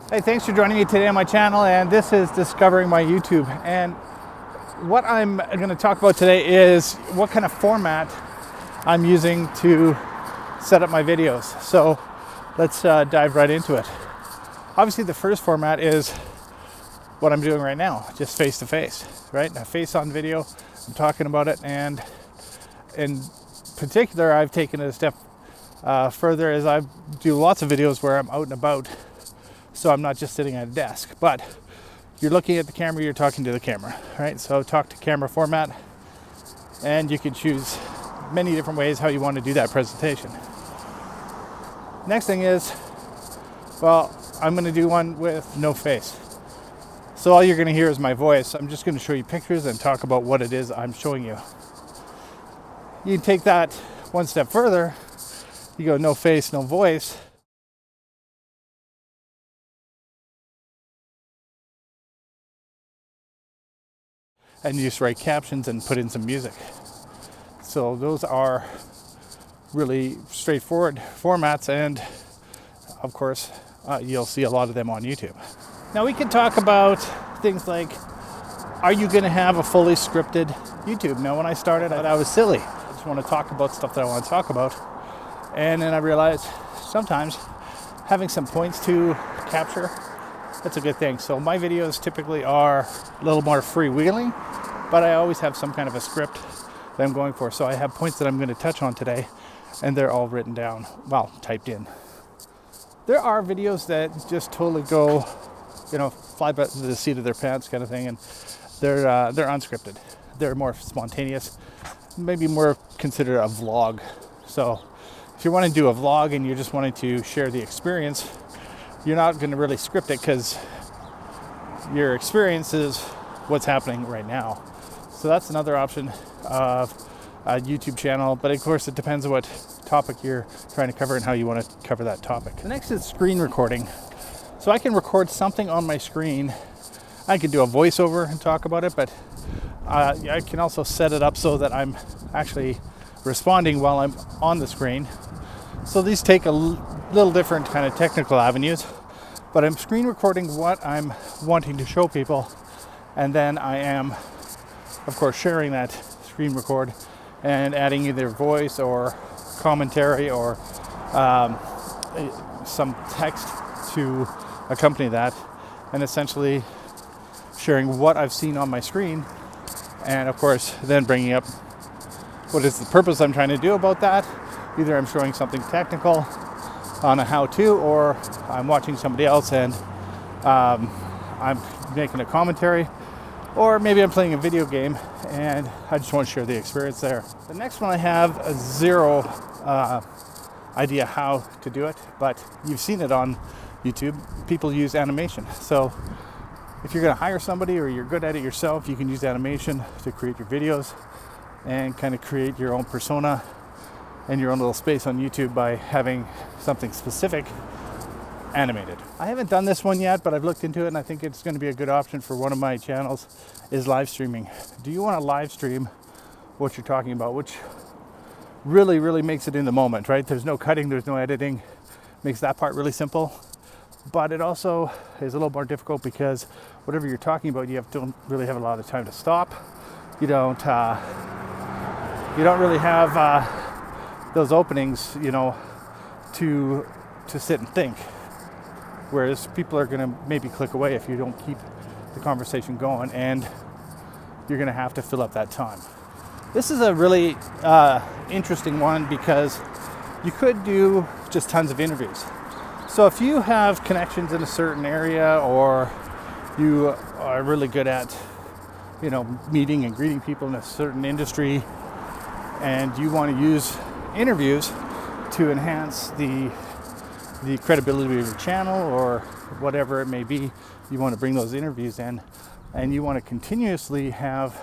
Hey, thanks for joining me today on my channel, and this is Discovering My YouTube. And what I'm going to talk about today is what kind of format I'm using to set up my videos. So let's dive right into it. Obviously, the first format is what I'm doing right now, just face to face, right? Now, face on video, I'm talking about it, and in particular, I've taken it a step further as I do lots of videos where I'm out and about. So I'm not just sitting at a desk, but you're looking at the camera, you're talking to the camera, right? So talk to camera format, and you can choose many different ways how you want to do that presentation. Next thing is, well, I'm going to do one with no face. So all you're going to hear is my voice. I'm just going to show you pictures and talk about what it is I'm showing you. You can take that one step further. You go no face, no voice. And you just write captions and put in some music. So those are really straightforward formats, and of course you'll see a lot of them on YouTube. Now we can talk about things like, are you going to have a fully scripted YouTube? Now when I started, I was silly. I just want to talk about stuff that I want to talk about. And then I realized sometimes having some points to capture, that's a good thing. So my videos typically are a little more freewheeling, but I always have some kind of a script that I'm going for. So I have points that I'm going to touch on today, and they're all written down, well, typed in. There are videos that just totally go, fly by the seat of their pants kind of thing, and they're unscripted. They're more spontaneous, maybe more considered a vlog. So if you want to do a vlog and you're just wanting to share the experience, you're not going to really script it because your experience is what's happening right now. So that's another option of a YouTube channel. But of course, it depends on what topic you're trying to cover and how you want to cover that topic. The next is screen recording. So I can record something on my screen. I can do a voiceover and talk about it, but I can also set it up so that I'm actually responding while I'm on the screen. So these take a little different kind of technical avenues, but I'm screen recording what I'm wanting to show people, and then I am, of course, sharing that screen record and adding either voice or commentary or some text to accompany that, and essentially sharing what I've seen on my screen, and of course then bringing up what is the purpose I'm trying to do about that. Either I'm showing something technical on a how-to, or I'm watching somebody else and I'm making a commentary, or maybe I'm playing a video game and I just want to share the experience there. The next one, I have a zero idea how to do it, but you've seen it on YouTube. People use animation. So if you're going to hire somebody or you're good at it yourself, you can use animation to create your videos and kind of create your own persona and your own little space on YouTube by having something specific animated. I haven't done this one yet, but I've looked into it, and I think it's going to be a good option for one of my channels, is live streaming. Do you want to live stream what you're talking about, which really makes it in the moment, right? There's no cutting, there's no editing, makes that part really simple. But it also is a little more difficult because whatever you're talking about, don't really have a lot of time to stop. You don't really have those openings, to sit and think. Whereas people are going to maybe click away if you don't keep the conversation going, and you're going to have to fill up that time. This is a really interesting one because you could do just tons of interviews. So if you have connections in a certain area, or you are really good at, meeting and greeting people in a certain industry, and you want to use interviews to enhance the credibility of your channel or whatever it may be, you want to bring those interviews in, and you want to continuously have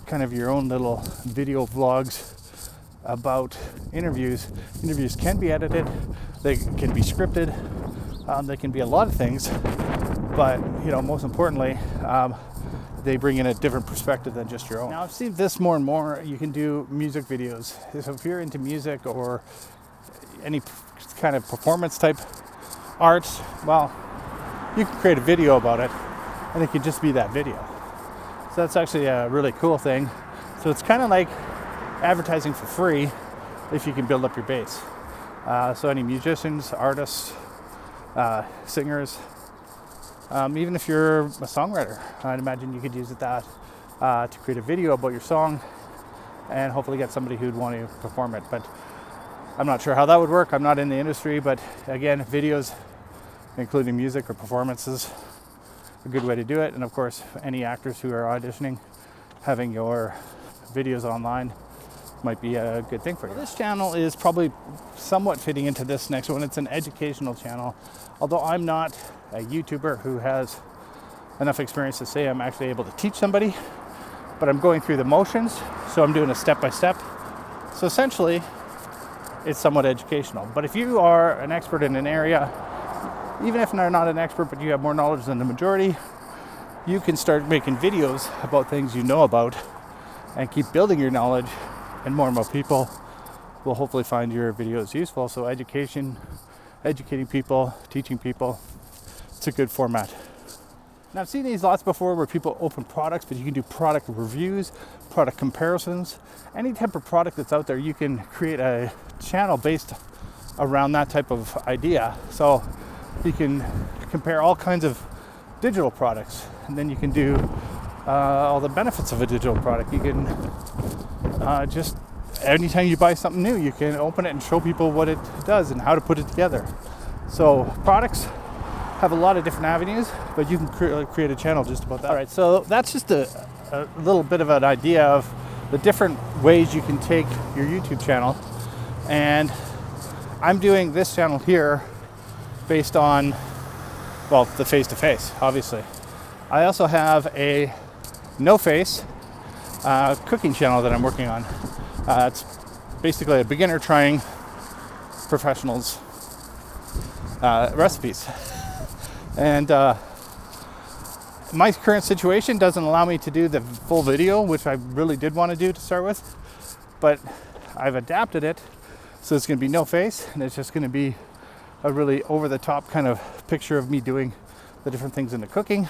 kind of your own little video vlogs about interviews. Interviews can be edited, they can be scripted, they can be a lot of things, but most importantly, they bring in a different perspective than just your own. Now I've seen this more and more. You can do music videos. So if you're into music or any kind of performance type art, well, you can create a video about it, and it can just be that video. So that's actually a really cool thing. So it's kind of like advertising for free if you can build up your base. So any musicians, artists, singers, even if you're a songwriter, I'd imagine you could use that to create a video about your song and hopefully get somebody who'd want to perform it. But I'm not sure how that would work. I'm not in the industry, but again, videos, including music or performances, a good way to do it. And of course, any actors who are auditioning, having your videos online might be a good thing for you. This channel is probably somewhat fitting into this next one. It's an educational channel, although I'm not a YouTuber who has enough experience to say I'm actually able to teach somebody, but I'm going through the motions, so I'm doing a step-by-step. So essentially, it's somewhat educational. But if you are an expert in an area, even if you're not an expert, but you have more knowledge than the majority, you can start making videos about things you know about and keep building your knowledge, and more people will hopefully find your videos useful. So educating people, teaching people, it's a good format. Now I've seen these lots before where people open products, but you can do product reviews, product comparisons, any type of product that's out there. You can create a channel based around that type of idea. So you can compare all kinds of digital products, and then you can do all the benefits of a digital product. You can just, anytime you buy something new, you can open it and show people what it does and how to put it together. So products have a lot of different avenues, but you can create a channel just about that. All right, so that's just a little bit of an idea of the different ways you can take your YouTube channel. And I'm doing this channel here based on, well, the face-to-face, obviously. I also have a no-face cooking channel that I'm working on. It's basically a beginner trying professionals recipes. And my current situation doesn't allow me to do the full video, which I really did want to do to start with, but I've adapted it so it's going to be no face, and it's just going to be a really over-the-top kind of picture of me doing the different things in the cooking,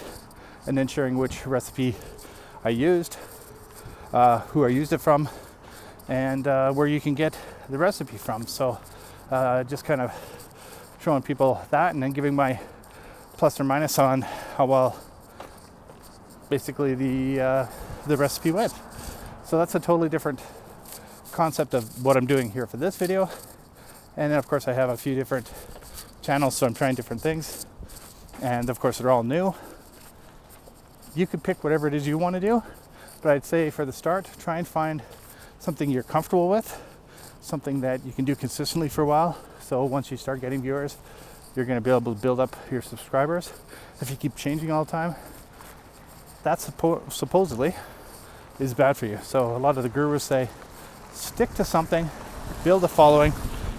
and then sharing which recipe I used, who I used it from, and where you can get the recipe from. So just kind of showing people that, and then giving my plus or minus on how well basically the recipe went. So that's a totally different concept of what I'm doing here for this video. And then of course I have a few different channels, so I'm trying different things, and of course they're all new. You could pick whatever it is you want to do, but I'd say for the start, try and find something you're comfortable with, something that you can do consistently for a while. So once you start getting viewers, you're going to be able to build up your subscribers. If you keep changing all the time, that supposedly is bad for you. So a lot of the gurus say stick to something, build a following,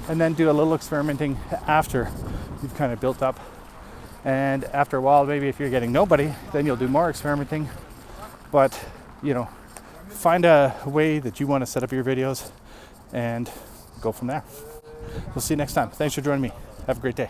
and then do a little experimenting after you've kind of built up. And after a while, maybe if you're getting nobody, then you'll do more experimenting. But you know, find a way that you want to set up your videos and go from there. We'll see you next time. Thanks for joining me. Have a great day.